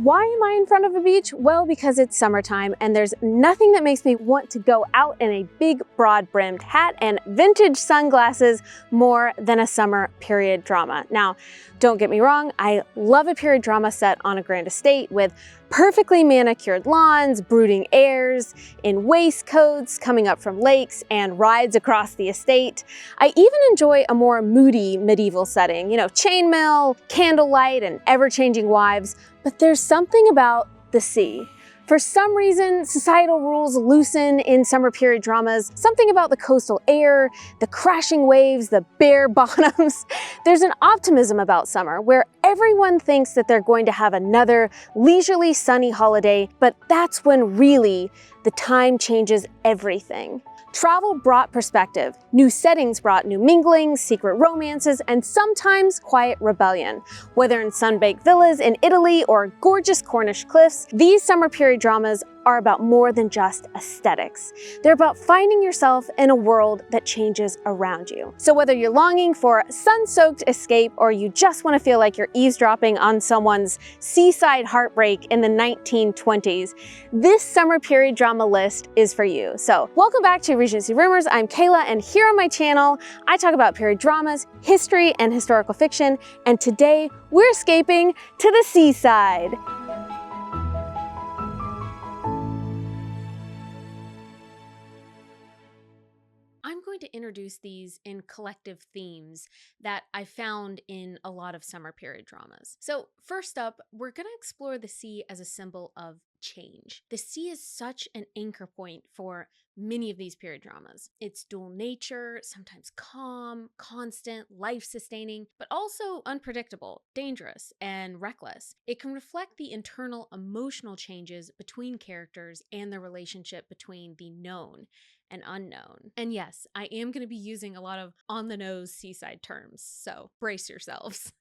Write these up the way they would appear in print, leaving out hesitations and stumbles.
Why am I in front of a beach? Well, because it's summertime and there's nothing that makes me want to go out in a big, broad-brimmed hat and vintage sunglasses more than a summer period drama. Now, don't get me wrong, I love a period drama set on a grand estate with perfectly manicured lawns, brooding airs, in waistcoats coming up from lakes, and rides across the estate. I even enjoy a more moody medieval setting, you know, chainmail, candlelight, and ever-changing wives, but there's something about the sea. For some reason, societal rules loosen in summer period dramas. Something about the coastal air, the crashing waves, the bare bottoms. There's an optimism about summer where everyone thinks that they're going to have another leisurely sunny holiday, but that's when really the time changes everything. Travel brought perspective. New settings brought new minglings, secret romances, and sometimes quiet rebellion. Whether in sun-baked villas in Italy or gorgeous Cornish cliffs, these summer period dramas are about more than just aesthetics. They're about finding yourself in a world that changes around you. So whether you're longing for sun-soaked escape or you just want to feel like you're eavesdropping on someone's seaside heartbreak in the 1920s, this summer period drama list is for you. So welcome back to Regency Rumors. I'm Kayla, and here on my channel, I talk about period dramas, history, and historical fiction, and today we're escaping to the seaside. I'm going to introduce these in collective themes that I found in a lot of summer period dramas. So first up, we're going to explore the sea as a symbol of change. The sea is such an anchor point for many of these period dramas. Its dual nature, sometimes calm, constant, life-sustaining, but also unpredictable, dangerous, and reckless. It can reflect the internal emotional changes between characters and the relationship between the known and unknown. And yes, I am going to be using a lot of on-the-nose seaside terms, so brace yourselves.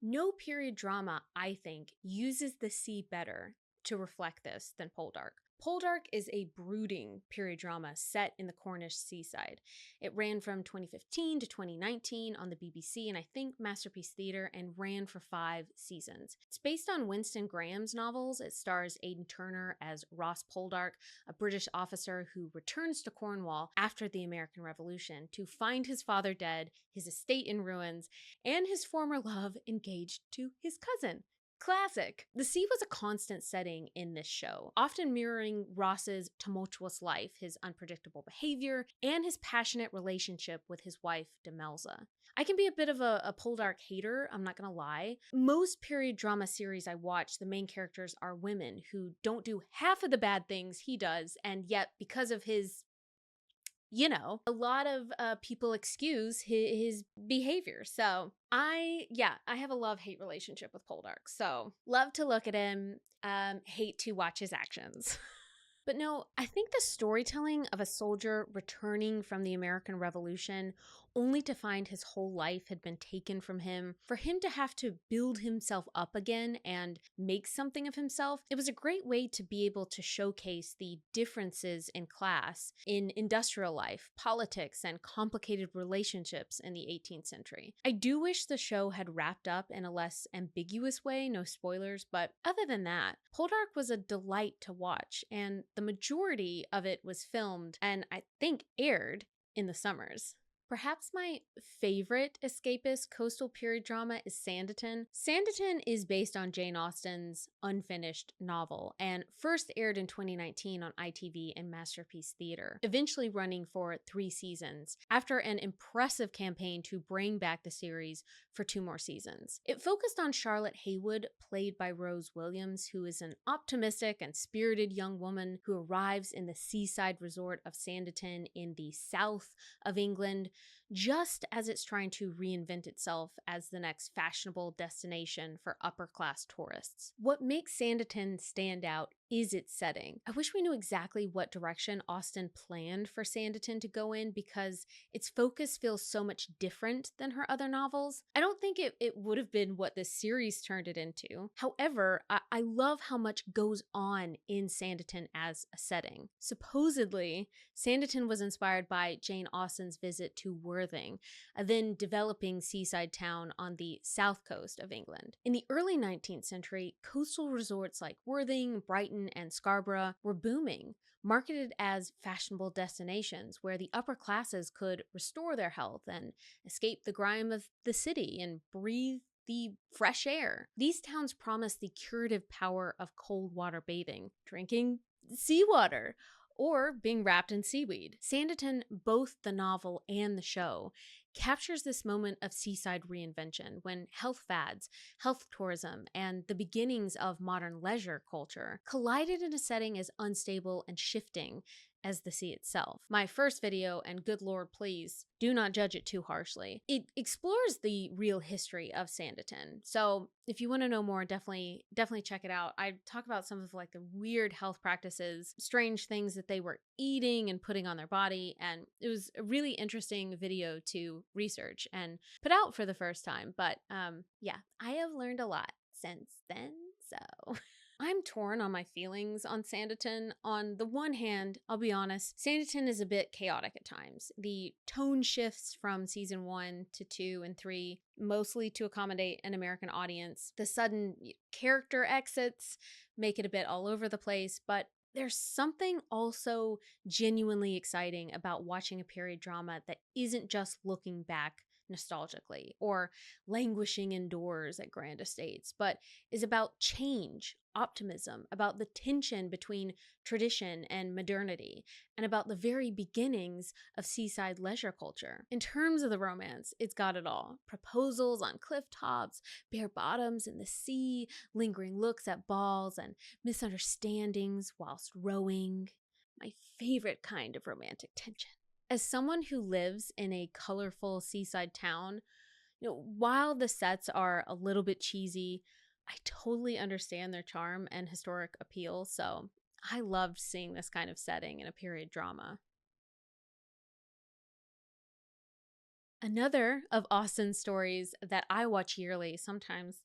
No period drama, I think, uses the sea better to reflect this than Poldark. Poldark is a brooding period drama set in the Cornish seaside. It ran from 2015 to 2019 on the BBC and I think Masterpiece Theatre, and ran for 5 seasons. It's based on Winston Graham's novels. It stars Aidan Turner as Ross Poldark, a British officer who returns to Cornwall after the American Revolution to find his father dead, his estate in ruins, and his former love engaged to his cousin. Classic. The sea was a constant setting in this show, often mirroring Ross's tumultuous life, his unpredictable behavior, and his passionate relationship with his wife, Demelza. I can be a bit of a Poldark hater, I'm not gonna lie. Most period drama series I watch, the main characters are women who don't do half of the bad things he does, and yet because of his, you know, a lot of people excuse his behavior. So I have a love-hate relationship with Poldark. So love to look at him, hate to watch his actions. But no, I think the storytelling of a soldier returning from the American Revolution only to find his whole life had been taken from him, for him to have to build himself up again and make something of himself, it was a great way to be able to showcase the differences in class, in industrial life, politics, and complicated relationships in the 18th century. I do wish the show had wrapped up in a less ambiguous way, no spoilers, but other than that, Poldark was a delight to watch, and the majority of it was filmed and I think aired in the summers. Perhaps my favorite escapist coastal period drama is Sanditon. Sanditon is based on Jane Austen's unfinished novel and first aired in 2019 on ITV and Masterpiece Theatre, eventually running for 3 seasons after an impressive campaign to bring back the series for 2 more seasons. It focused on Charlotte Haywood, played by Rose Williams, who is an optimistic and spirited young woman who arrives in the seaside resort of Sanditon in the south of England just as it's trying to reinvent itself as the next fashionable destination for upper-class tourists. What makes Sanditon stand out is its setting. I wish we knew exactly what direction Austen planned for Sanditon to go in because its focus feels so much different than her other novels. I don't think it would have been what this series turned it into. However, I love how much goes on in Sanditon as a setting. Supposedly, Sanditon was inspired by Jane Austen's visit to Worthing, a then developing seaside town on the south coast of England. In the early 19th century, coastal resorts like Worthing, Brighton, and Scarborough were booming, marketed as fashionable destinations where the upper classes could restore their health and escape the grime of the city and breathe the fresh air. These towns promised the curative power of cold water bathing, drinking seawater, or being wrapped in seaweed. Sanditon, both the novel and the show, captures this moment of seaside reinvention when health fads, health tourism, and the beginnings of modern leisure culture collided in a setting as unstable and shifting as the sea itself. My first video, and good lord please, do not judge it too harshly. It explores the real history of Sanditon. So if you want to know more, definitely check it out. I talk about some of like the weird health practices, strange things that they were eating and putting on their body, and it was a really interesting video to research and put out for the first time. But yeah, I have learned a lot since then, so I'm torn on my feelings on Sanditon. On the one hand, I'll be honest, Sanditon is a bit chaotic at times. The tone shifts from season 1 to 2 and 3, mostly to accommodate an American audience. The sudden character exits make it a bit all over the place, but there's something also genuinely exciting about watching a period drama that isn't just looking back nostalgically or languishing indoors at grand estates, but is about change, optimism, about the tension between tradition and modernity, and about the very beginnings of seaside leisure culture. In terms of the romance, it's got it all. Proposals on cliff tops, bare bottoms in the sea, lingering looks at balls, and misunderstandings whilst rowing. My favorite kind of romantic tension. As someone who lives in a colorful seaside town, while the sets are a little bit cheesy, I totally understand their charm and historic appeal, so I loved seeing this kind of setting in a period drama. Another of Austen's stories that I watch yearly, sometimes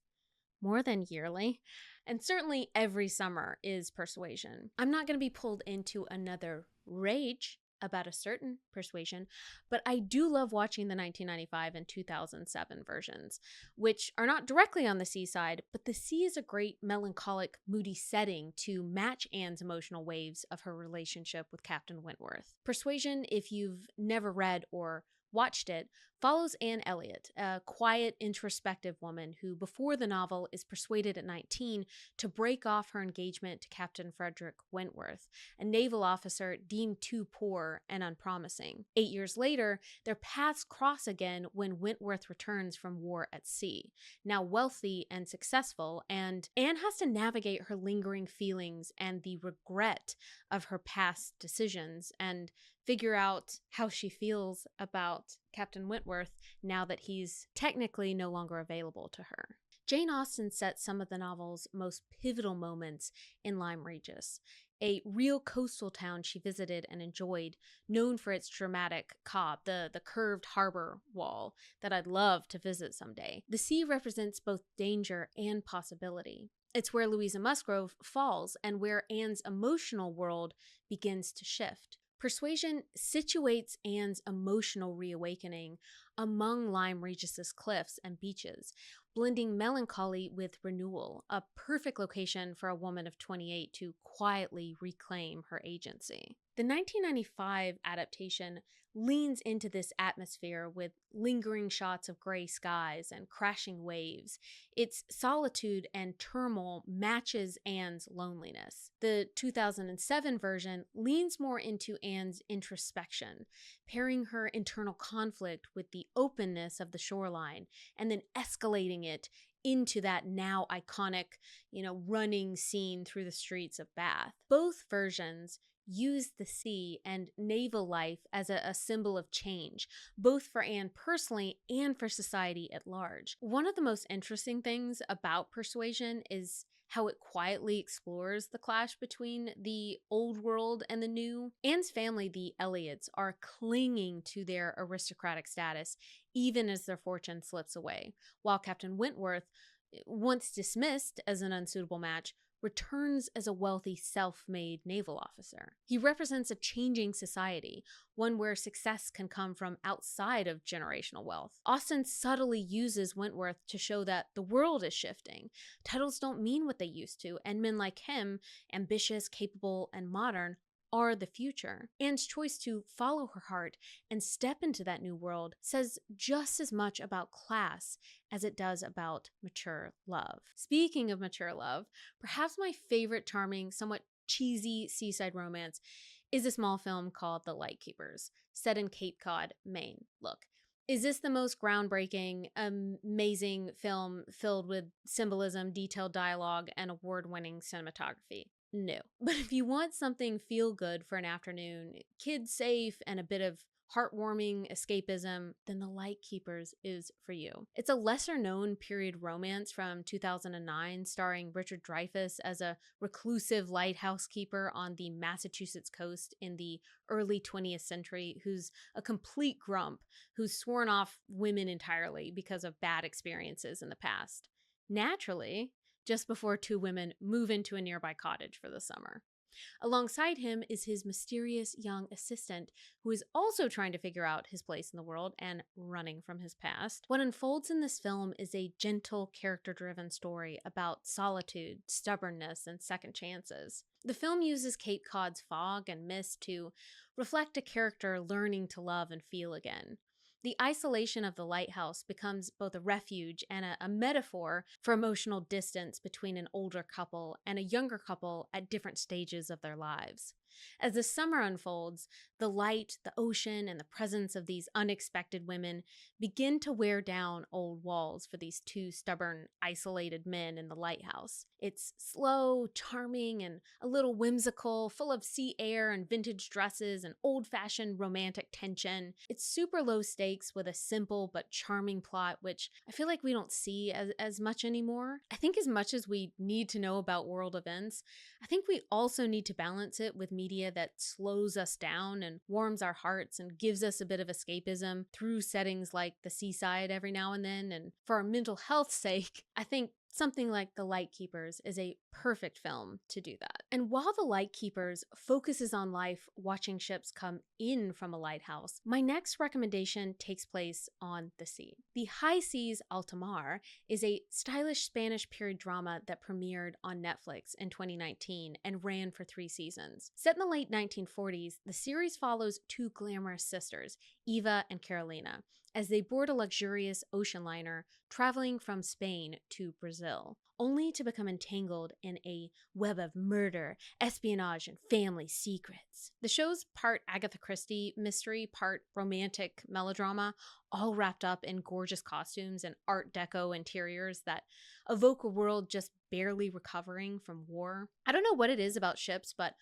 more than yearly, and certainly every summer, is Persuasion. I'm not going to be pulled into another rage about a certain Persuasion, but I do love watching the 1995 and 2007 versions, which are not directly on the seaside, but the sea is a great melancholic, moody setting to match Anne's emotional waves of her relationship with Captain Wentworth. Persuasion, if you've never read or watched it, follows Anne Elliot, a quiet, introspective woman who, before the novel, is persuaded at 19 to break off her engagement to Captain Frederick Wentworth, a naval officer deemed too poor and unpromising. 8 years later, their paths cross again when Wentworth returns from war at sea, now wealthy and successful, and Anne has to navigate her lingering feelings and the regret of her past decisions and figure out how she feels about Captain Wentworth now that he's technically no longer available to her. Jane Austen set some of the novel's most pivotal moments in Lyme Regis, a real coastal town she visited and enjoyed, known for its dramatic cob, the curved harbor wall that I'd love to visit someday. The sea represents both danger and possibility. It's where Louisa Musgrove falls and where Anne's emotional world begins to shift. Persuasion situates Anne's emotional reawakening among Lyme Regis's cliffs and beaches, blending melancholy with renewal, a perfect location for a woman of 28 to quietly reclaim her agency. The 1995 adaptation leans into this atmosphere with lingering shots of gray skies and crashing waves. Its solitude and turmoil matches Anne's loneliness. The 2007 version leans more into Anne's introspection, pairing her internal conflict with the openness of the shoreline and then escalating it into that now iconic, running scene through the streets of Bath. Both versions use the sea and naval life as a symbol of change, both for Anne personally and for society at large. One of the most interesting things about Persuasion is how it quietly explores the clash between the old world and the new. Anne's family, the Elliots, are clinging to their aristocratic status even as their fortune slips away, while Captain Wentworth, once dismissed as an unsuitable match, returns as a wealthy, self-made naval officer. He represents a changing society, one where success can come from outside of generational wealth. Austen subtly uses Wentworth to show that the world is shifting. Titles don't mean what they used to, and men like him, ambitious, capable, and modern, are the future. Anne's choice to follow her heart and step into that new world says just as much about class as it does about mature love. Speaking of mature love, perhaps my favorite charming, somewhat cheesy seaside romance is a small film called The Lightkeepers, set in Cape Cod, Maine. Look, is this the most groundbreaking, amazing film filled with symbolism, detailed dialogue, and award-winning cinematography? No. But if you want something feel-good for an afternoon, kids safe, and a bit of heartwarming escapism, then The Lightkeepers is for you. It's a lesser-known period romance from 2009 starring Richard Dreyfuss as a reclusive lighthouse keeper on the Massachusetts coast in the early 20th century who's a complete grump who's sworn off women entirely because of bad experiences in the past. Naturally, just before two women move into a nearby cottage for the summer. Alongside him is his mysterious young assistant, who is also trying to figure out his place in the world and running from his past. What unfolds in this film is a gentle, character-driven story about solitude, stubbornness, and second chances. The film uses Cape Cod's fog and mist to reflect a character learning to love and feel again. The isolation of the lighthouse becomes both a refuge and a metaphor for emotional distance between an older couple and a younger couple at different stages of their lives. As the summer unfolds, the light, the ocean, and the presence of these unexpected women begin to wear down old walls for these two stubborn, isolated men in the lighthouse. It's slow, charming, and a little whimsical, full of sea air and vintage dresses and old-fashioned romantic tension. It's super low stakes with a simple but charming plot, which I feel like we don't see as much anymore. I think as much as we need to know about world events, I think we also need to balance it with media that slows us down and warms our hearts and gives us a bit of escapism through settings like the seaside every now and then. And for our mental health's sake, I think something like The Lightkeepers is a perfect film to do that. And while The Lightkeepers focuses on life watching ships come in from a lighthouse, my next recommendation takes place on the sea. The High Seas Alta is a stylish Spanish period drama that premiered on Netflix in 2019 and ran for 3 seasons. Set in the late 1940s, the series follows two glamorous sisters, Eva and Carolina, as they board a luxurious ocean liner traveling from Spain to Brazil, only to become entangled in a web of murder, espionage, and family secrets. The show's part Agatha Christie mystery, part romantic melodrama, all wrapped up in gorgeous costumes and Art Deco interiors that evoke a world just barely recovering from war. I don't know what it is about ships, but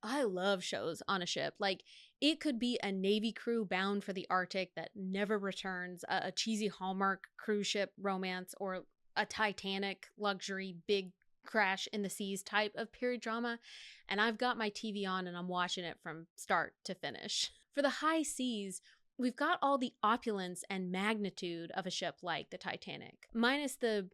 I love shows on a ship. Like, it could be a Navy crew bound for the Arctic that never returns, a cheesy Hallmark cruise ship romance, or a Titanic luxury big crash in the seas type of period drama, and I've got my TV on and I'm watching it from start to finish. For the High Seas, we've got all the opulence and magnitude of a ship like the Titanic, minus the.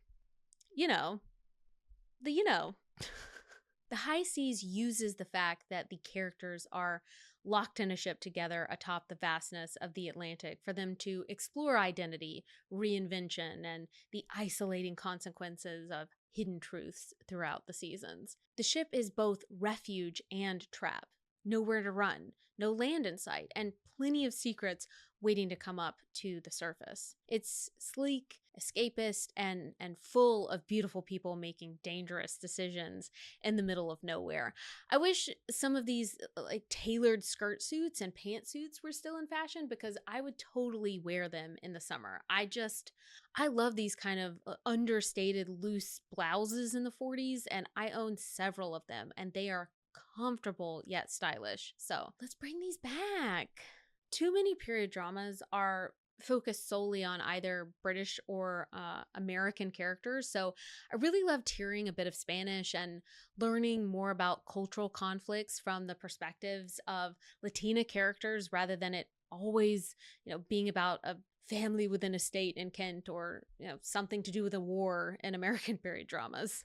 The High Seas uses the fact that the characters are locked in a ship together atop the vastness of the Atlantic for them to explore identity, reinvention, and the isolating consequences of hidden truths throughout the seasons. The ship is both refuge and trap. Nowhere to run, no land in sight, and plenty of secrets waiting to come up to the surface. It's sleek, escapist, and full of beautiful people making dangerous decisions in the middle of nowhere. I wish some of these like tailored skirt suits and pantsuits were still in fashion, because I would totally wear them in the summer. I love these kind of understated loose blouses in the 40s, and I own several of them, and they are comfortable yet stylish. So let's bring these back. Too many period dramas are focused solely on either British or American characters. So I really loved hearing a bit of Spanish and learning more about cultural conflicts from the perspectives of Latina characters, rather than it always, being about a family within a state in Kent, or, something to do with a war in American period dramas.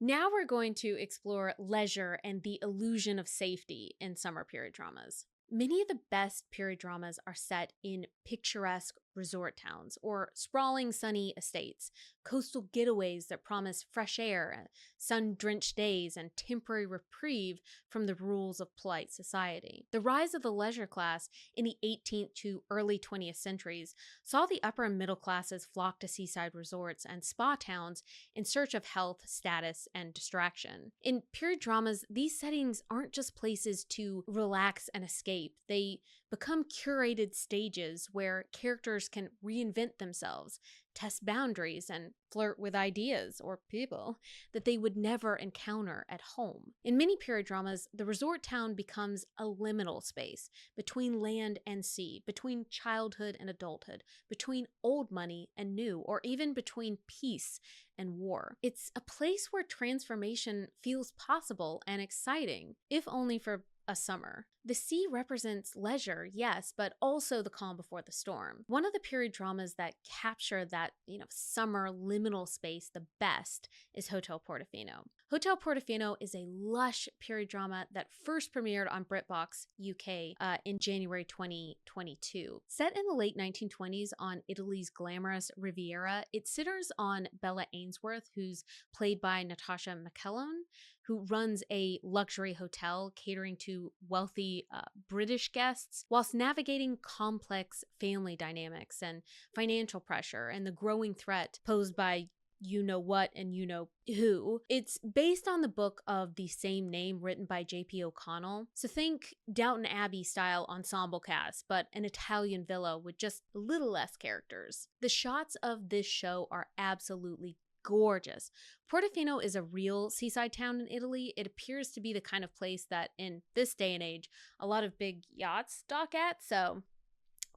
Now we're going to explore leisure and the illusion of safety in summer period dramas. Many of the best period dramas are set in picturesque resort towns or sprawling sunny estates, coastal getaways that promise fresh air, sun-drenched days, and temporary reprieve from the rules of polite society. The rise of the leisure class in the 18th to early 20th centuries saw the upper and middle classes flock to seaside resorts and spa towns in search of health, status, and distraction. In period dramas, these settings aren't just places to relax and escape. They become curated stages where characters can reinvent themselves, test boundaries, and flirt with ideas or people that they would never encounter at home. In many period dramas, the resort town becomes a liminal space between land and sea, between childhood and adulthood, between old money and new, or even between peace and war. It's a place where transformation feels possible and exciting, if only for a summer. The sea represents leisure, yes, but also the calm before the storm. One of the period dramas that capture that, summer liminal space the best is Hotel Portofino. Hotel Portofino is a lush period drama that first premiered on BritBox UK in January 2022. Set in the late 1920s on Italy's glamorous Riviera, it centers on Bella Ainsworth, who's played by Natasha McKellan, who runs a luxury hotel catering to wealthy British guests, whilst navigating complex family dynamics and financial pressure and the growing threat posed by you-know-what and you-know-who. It's based on the book of the same name written by J.P. O'Connell. So think Downton Abbey-style ensemble cast, but an Italian villa with just a little less characters. The shots of this show are absolutely gorgeous. Portofino is a real seaside town in Italy. It appears to be the kind of place that in this day and age, a lot of big yachts dock at. So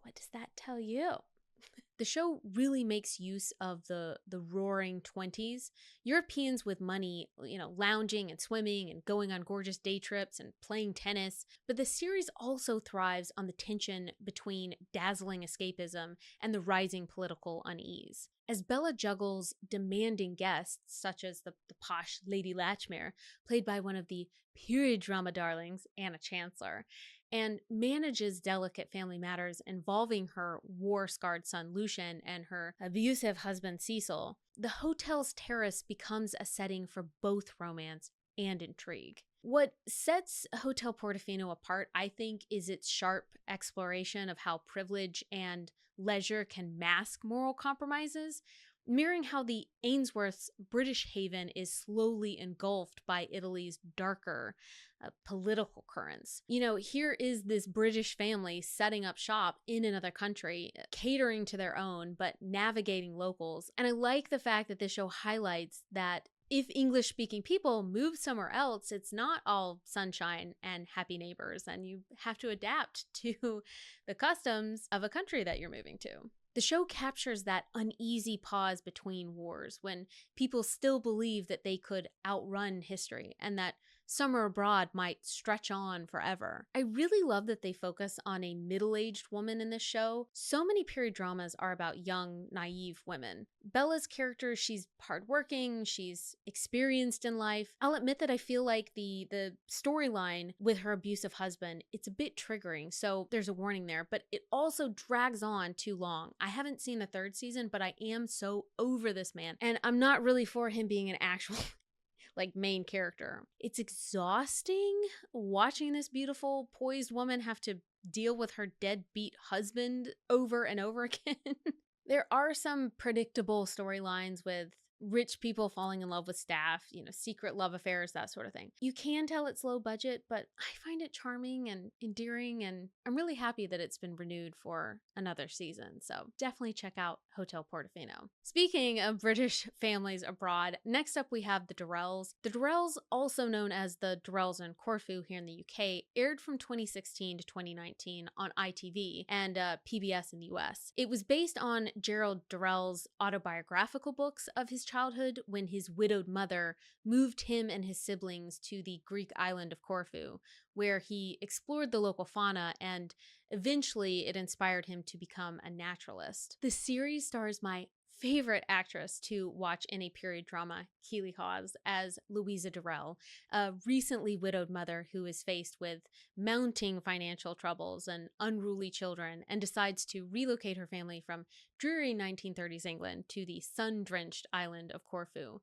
what does that tell you? The show really makes use of the roaring 20s. Europeans with money, lounging and swimming and going on gorgeous day trips and playing tennis. But the series also thrives on the tension between dazzling escapism and the rising political unease. As Bella juggles demanding guests, such as the posh Lady Latchmere, played by one of the period drama darlings, Anna Chancellor, and manages delicate family matters involving her war-scarred son Lucian and her abusive husband Cecil, the hotel's terrace becomes a setting for both romance and intrigue. What sets Hotel Portofino apart, I think, is its sharp exploration of how privilege and leisure can mask moral compromises, mirroring how the Ainsworth's British haven is slowly engulfed by Italy's darker political currents. Here is this British family setting up shop in another country, catering to their own, but navigating locals. And I like the fact that this show highlights that if English-speaking people move somewhere else, it's not all sunshine and happy neighbors, and you have to adapt to the customs of a country that you're moving to. The show captures that uneasy pause between wars, when people still believe that they could outrun history, and that summer abroad might stretch on forever. I really love that they focus on a middle-aged woman in this show. So many period dramas are about young, naive women. Bella's character, she's hardworking, she's experienced in life. I'll admit that I feel like the storyline with her abusive husband, it's a bit triggering, so there's a warning there, but it also drags on too long. I haven't seen the third season, but I am so over this man, and I'm not really for him being an actual like main character. It's exhausting watching this beautiful, poised woman have to deal with her deadbeat husband over and over again. There are some predictable storylines with rich people falling in love with staff, secret love affairs, that sort of thing. You can tell it's low budget, but I find it charming and endearing, and I'm really happy that it's been renewed for another season. So definitely check out Hotel Portofino. Speaking of British families abroad, next up we have the Durrells. The Durrells, also known as the Durrells in Corfu here in the UK, aired from 2016 to 2019 on ITV and PBS in the US. It was based on Gerald Durrell's autobiographical books of his childhood when his widowed mother moved him and his siblings to the Greek island of Corfu, where he explored the local fauna, and eventually it inspired him to become a naturalist. The series stars my favorite actress to watch in a period drama, Keeley Hawes, as Louisa Durrell, a recently widowed mother who is faced with mounting financial troubles and unruly children, and decides to relocate her family from dreary 1930s England to the sun-drenched island of Corfu.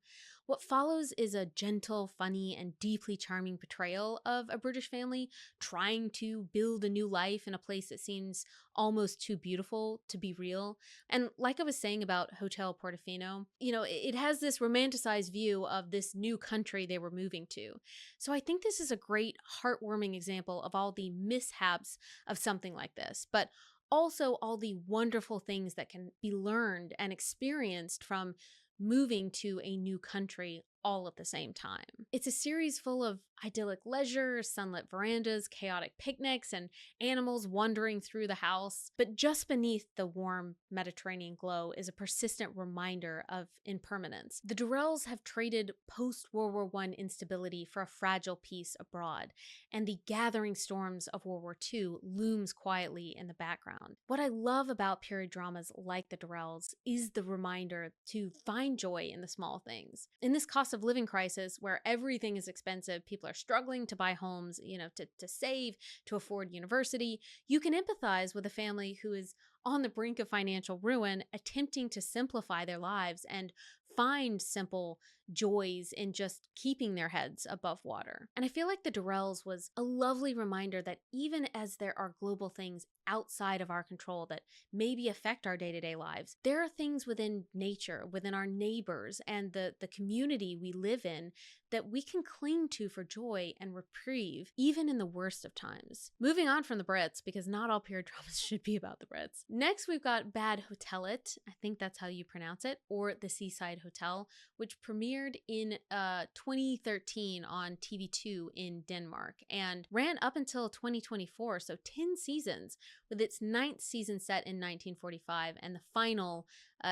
What follows is a gentle, funny, and deeply charming portrayal of a British family trying to build a new life in a place that seems almost too beautiful to be real. And like I was saying about Hotel Portofino, it has this romanticized view of this new country they were moving to. So I think this is a great, heartwarming example of all the mishaps of something like this, but also all the wonderful things that can be learned and experienced from moving to a new country all at the same time. It's a series full of idyllic leisure, sunlit verandas, chaotic picnics, and animals wandering through the house. But just beneath the warm Mediterranean glow is a persistent reminder of impermanence. The Durrells have traded post-World War I instability for a fragile peace abroad, and the gathering storms of World War II looms quietly in the background. What I love about period dramas like the Durrells is the reminder to find joy in the small things. In this cost of living crisis where everything is expensive, people are struggling to buy homes, to save, to afford university, you can empathize with a family who is on the brink of financial ruin, attempting to simplify their lives and find simple joys in just keeping their heads above water. And I feel like the Durrells was a lovely reminder that even as there are global things outside of our control that maybe affect our day-to-day lives, there are things within nature, within our neighbors, and the community we live in that we can cling to for joy and reprieve, even in the worst of times. Moving on from the Brits, because not all period dramas should be about the Brits. Next, we've got Badehotellet, I think that's how you pronounce it, or the Seaside Hotel, which premiered in 2013 on TV2 in Denmark and ran up until 2024, so 10 seasons, with its 9th season set in 1945 and the final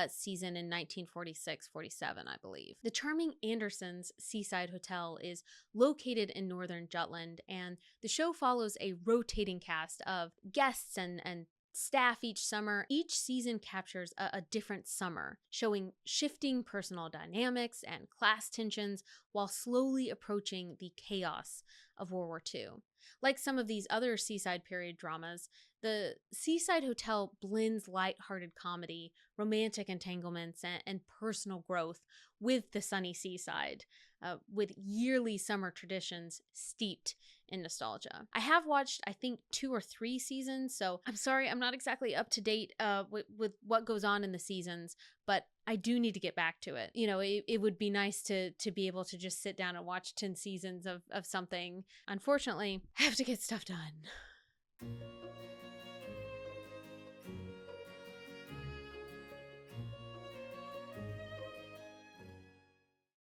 season in 1946-47, I believe. The charming Andersons' Seaside Hotel is located in northern Jutland, and the show follows a rotating cast of guests and staff each summer. Each season captures a different summer, showing shifting personal dynamics and class tensions while slowly approaching the chaos of World War II. Like some of these other seaside period dramas, the Seaside Hotel blends lighthearted comedy, romantic entanglements, and personal growth with the sunny seaside, with yearly summer traditions steeped in nostalgia. I have watched, I think, 2 or 3 seasons, so I'm sorry I'm not exactly up to date with what goes on in the seasons, but I do need to get back to it. It would be nice to be able to just sit down and watch 10 seasons of something. Unfortunately, I have to get stuff done.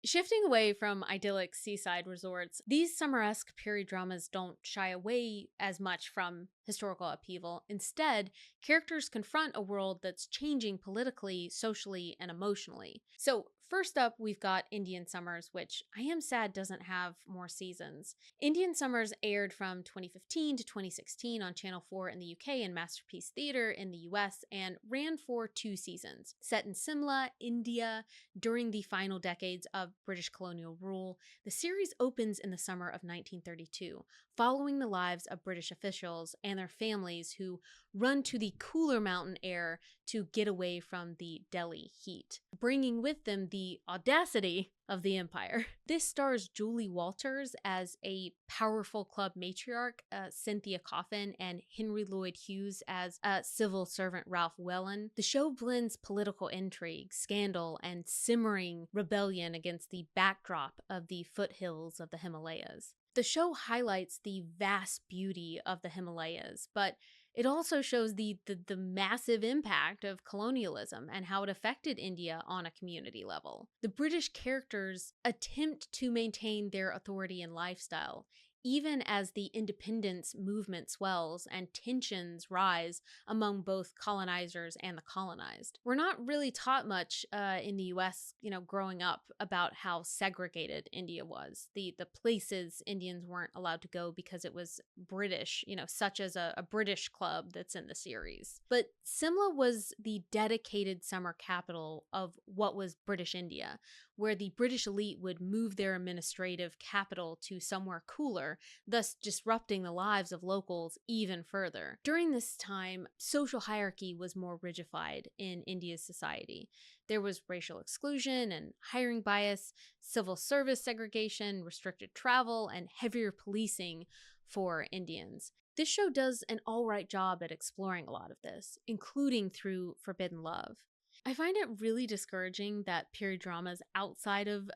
Shifting away from idyllic seaside resorts, these summer-esque period dramas don't shy away as much from historical upheaval. Instead, characters confront a world that's changing politically, socially, and emotionally. So First up, we've got Indian Summers, which I am sad doesn't have more seasons. Indian Summers aired from 2015 to 2016 on Channel 4 in the UK and Masterpiece Theatre in the US, and ran for 2 seasons. Set in Simla, India, during the final decades of British colonial rule, the series opens in the summer of 1932, following the lives of British officials and their families who run to the cooler mountain air to get away from the Delhi heat, bringing with them the audacity of the empire. This stars Julie Walters as a powerful club matriarch, Cynthia Coffin, and Henry Lloyd Hughes as civil servant Ralph Whelan. The show blends political intrigue, scandal, and simmering rebellion against the backdrop of the foothills of the Himalayas. The show highlights the vast beauty of the Himalayas, but it also shows the massive impact of colonialism and how it affected India on a community level. The British characters attempt to maintain their authority and lifestyle, even as the independence movement swells and tensions rise among both colonizers and the colonized. We're not really taught much in the US, growing up about how segregated India was. The places Indians weren't allowed to go because it was British, such as a British club that's in the series. But Simla was the dedicated summer capital of what was British India, where the British elite would move their administrative capital to somewhere cooler, thus disrupting the lives of locals even further. During this time, social hierarchy was more rigidified in India's society. There was racial exclusion and hiring bias, civil service segregation, restricted travel, and heavier policing for Indians. This show does an alright job at exploring a lot of this, including through forbidden love. I find it really discouraging that period dramas outside of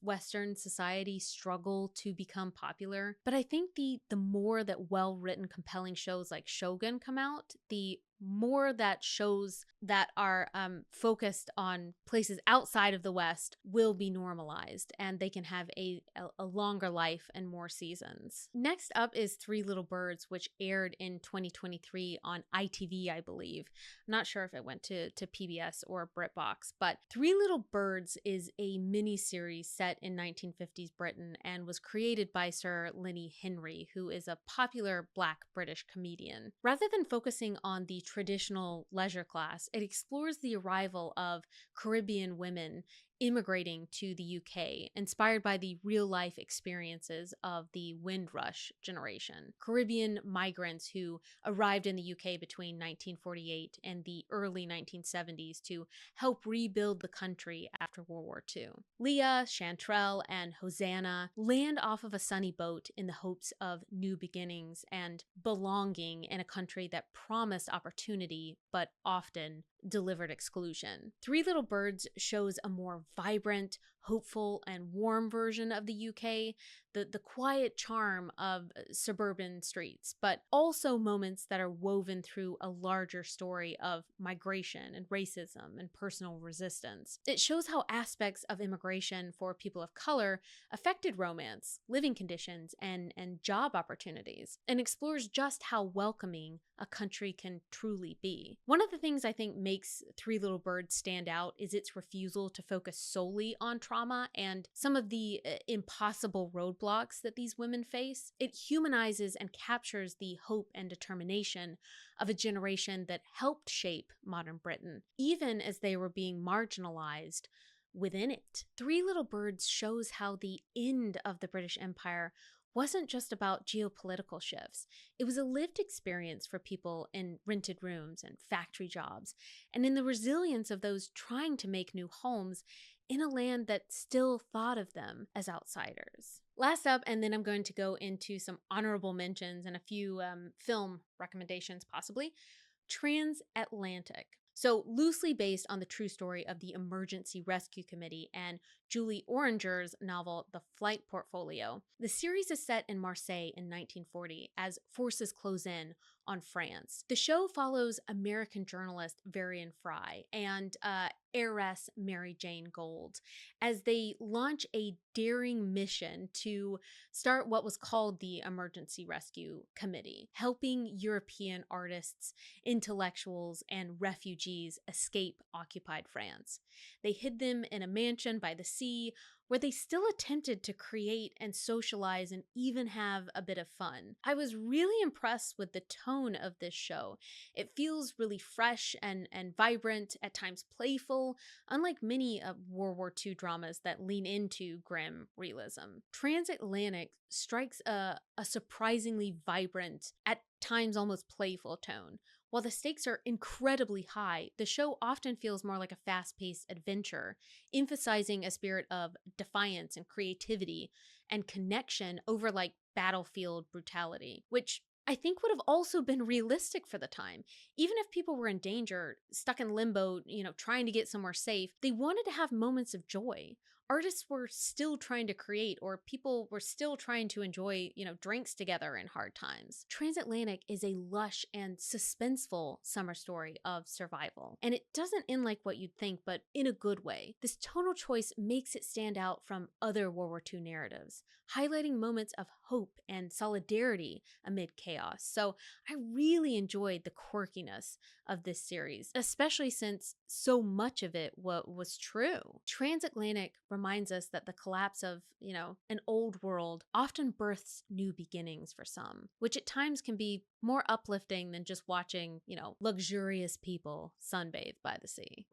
Western society struggle to become popular, but I think the more that well-written, compelling shows like Shogun come out, the more that shows that are focused on places outside of the West will be normalized, and they can have a longer life and more seasons. Next up is Three Little Birds, which aired in 2023 on ITV, I believe. I'm not sure if it went to PBS or BritBox, but Three Little Birds is a miniseries set in 1950s Britain and was created by Sir Lenny Henry, who is a popular Black British comedian. Rather than focusing on the traditional leisure class, it explores the arrival of Caribbean women immigrating to the UK, inspired by the real-life experiences of the Windrush generation. Caribbean migrants who arrived in the UK between 1948 and the early 1970s to help rebuild the country after World War II. Leah, Chantrell, and Hosanna land off of a sunny boat in the hopes of new beginnings and belonging in a country that promised opportunity but often delivered exclusion. Three Little Birds shows a more vibrant, hopeful, and warm version of the UK, the quiet charm of suburban streets, but also moments that are woven through a larger story of migration and racism and personal resistance. It shows how aspects of immigration for people of color affected romance, living conditions, and job opportunities, and explores just how welcoming a country can truly be. One of the things I think makes Three Little Birds stand out is its refusal to focus solely on trauma and some of the impossible roadblocks that these women face. It humanizes and captures the hope and determination of a generation that helped shape modern Britain, even as they were being marginalized within it. Three Little Birds shows how the end of the British Empire wasn't just about geopolitical shifts. It was a lived experience for people in rented rooms and factory jobs, and in the resilience of those trying to make new homes in a land that still thought of them as outsiders. Last up, and then I'm going to go into some honorable mentions and a few film recommendations possibly, Transatlantic. So loosely based on the true story of the Emergency Rescue Committee and Julie Oranger's novel The Flight Portfolio, the series is set in Marseille in 1940 as forces close in on France. The show follows American journalist Varian Fry and heiress Mary Jane Gold as they launch a daring mission to start what was called the Emergency Rescue Committee, helping European artists, intellectuals, and refugees escape occupied France. They hid them in a mansion by the sea where they still attempted to create and socialize and even have a bit of fun. I was really impressed with the tone of this show. It feels really fresh and vibrant, at times playful, unlike many of World War II dramas that lean into grim realism. Transatlantic strikes a surprisingly vibrant, at times almost playful tone. While the stakes are incredibly high, the show often feels more like a fast-paced adventure, emphasizing a spirit of defiance and creativity and connection over like battlefield brutality, which I think would have also been realistic for the time. Even if people were in danger, stuck in limbo, trying to get somewhere safe, they wanted to have moments of joy. Artists were still trying to create, or people were still trying to enjoy, drinks together in hard times. Transatlantic is a lush and suspenseful summer story of survival. And it doesn't end like what you'd think, but in a good way. This tonal choice makes it stand out from other World War II narratives, highlighting moments of hope and solidarity amid chaos. So I really enjoyed the quirkiness of this series, especially since so much of it was true. Transatlantic reminds us that the collapse of, an old world often births new beginnings for some, which at times can be more uplifting than just watching, luxurious people sunbathe by the sea.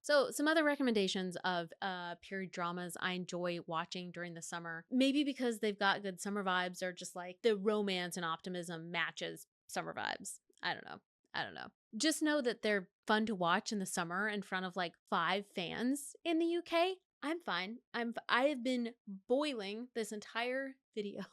So some other recommendations of period dramas I enjoy watching during the summer, maybe because they've got good summer vibes or just like the romance and optimism matches summer vibes. I don't know. Just know that they're fun to watch in the summer in front of like 5 fans in the UK. I'm fine. I have been boiling this entire video,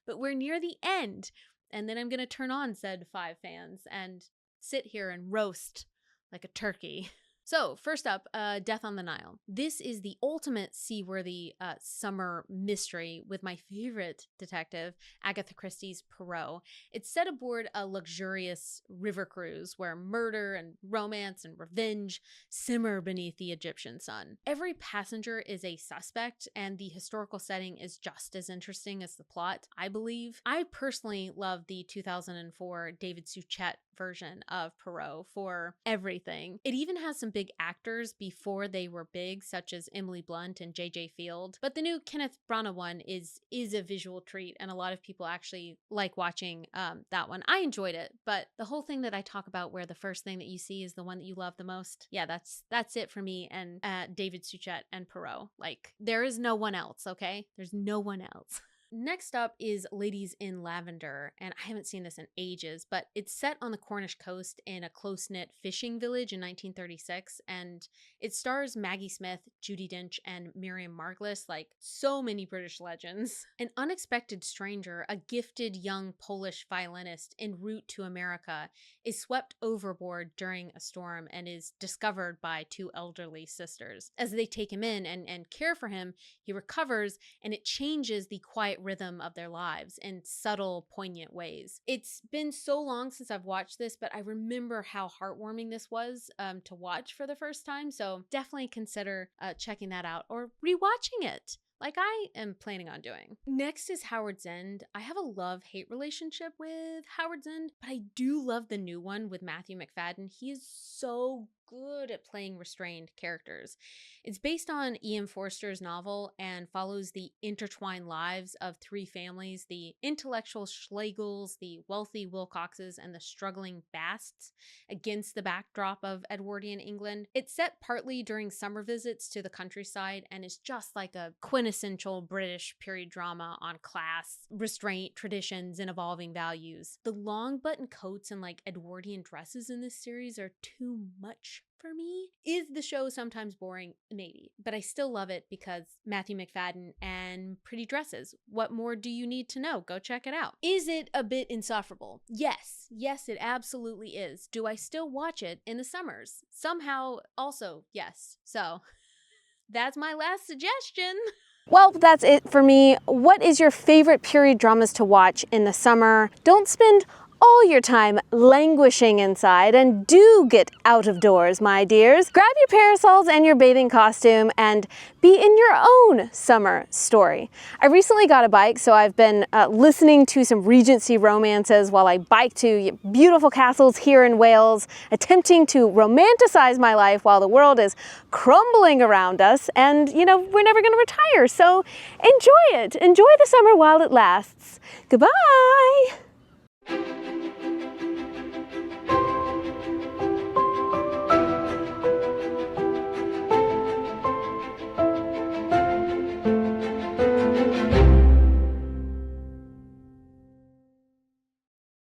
but we're near the end. And then I'm going to turn on said 5 fans and sit here and roast like a turkey. So first up, Death on the Nile. This is the ultimate seaworthy summer mystery with my favorite detective, Agatha Christie's Poirot. It's set aboard a luxurious river cruise where murder and romance and revenge simmer beneath the Egyptian sun. Every passenger is a suspect, and the historical setting is just as interesting as the plot, I believe. I personally love the 2004 David Suchet version of Poirot for everything. It even has some big actors before they were big, such as Emily Blunt and J.J. Field. But the new Kenneth Branagh one is a visual treat, and a lot of people actually like watching that one. I enjoyed it, but the whole thing that I talk about where the first thing that you see is the one that you love the most, yeah, that's it for me and David Suchet and Poirot. Like, there is no one else, okay? There's no one else. Next up is Ladies in Lavendar, and I haven't seen this in ages, but it's set on the Cornish coast in a close-knit fishing village in 1936, and it stars Maggie Smith, Judi Dench, and Miriam Margolyes, like so many British legends. An unexpected stranger, a gifted young Polish violinist en route to America, is swept overboard during a storm and is discovered by 2 elderly sisters. As they take him in and care for him, he recovers, and it changes the quiet rhythm of their lives in subtle, poignant ways. It's been so long since I've watched this, but I remember how heartwarming this was to watch for the first time, so definitely consider checking that out or rewatching it, like I am planning on doing. Next is Howard's End. I have a love-hate relationship with Howard's End, but I do love the new one with Matthew McFadden. He is so good at playing restrained characters. It's based on E.M. Forster's novel and follows the intertwined lives of 3 families, the intellectual Schlegels, the wealthy Wilcoxes, and the struggling Basts, against the backdrop of Edwardian England. It's set partly during summer visits to the countryside and is just like a quintessential British period drama on class, restraint, traditions, and evolving values. The long button coats and like Edwardian dresses in this series are too much much for me. Is the show sometimes boring? Maybe, but I still love it because Matthew McFadden and pretty dresses. What more do you need to know? Go check it out. Is it a bit insufferable? Yes, it absolutely is. Do I still watch it in the summers? Somehow also, yes. So that's my last suggestion. Well, that's it for me. What is your favorite period dramas to watch in the summer? Don't spend all your time languishing inside and do get out of doors, my dears. Grab your parasols and your bathing costume and be in your own summer story. I recently got a bike, so I've been listening to some Regency romances while I bike to beautiful castles here in Wales, attempting to romanticize my life while the world is crumbling around us, and we're never going to retire, so enjoy it. Enjoy the summer while it lasts. Goodbye!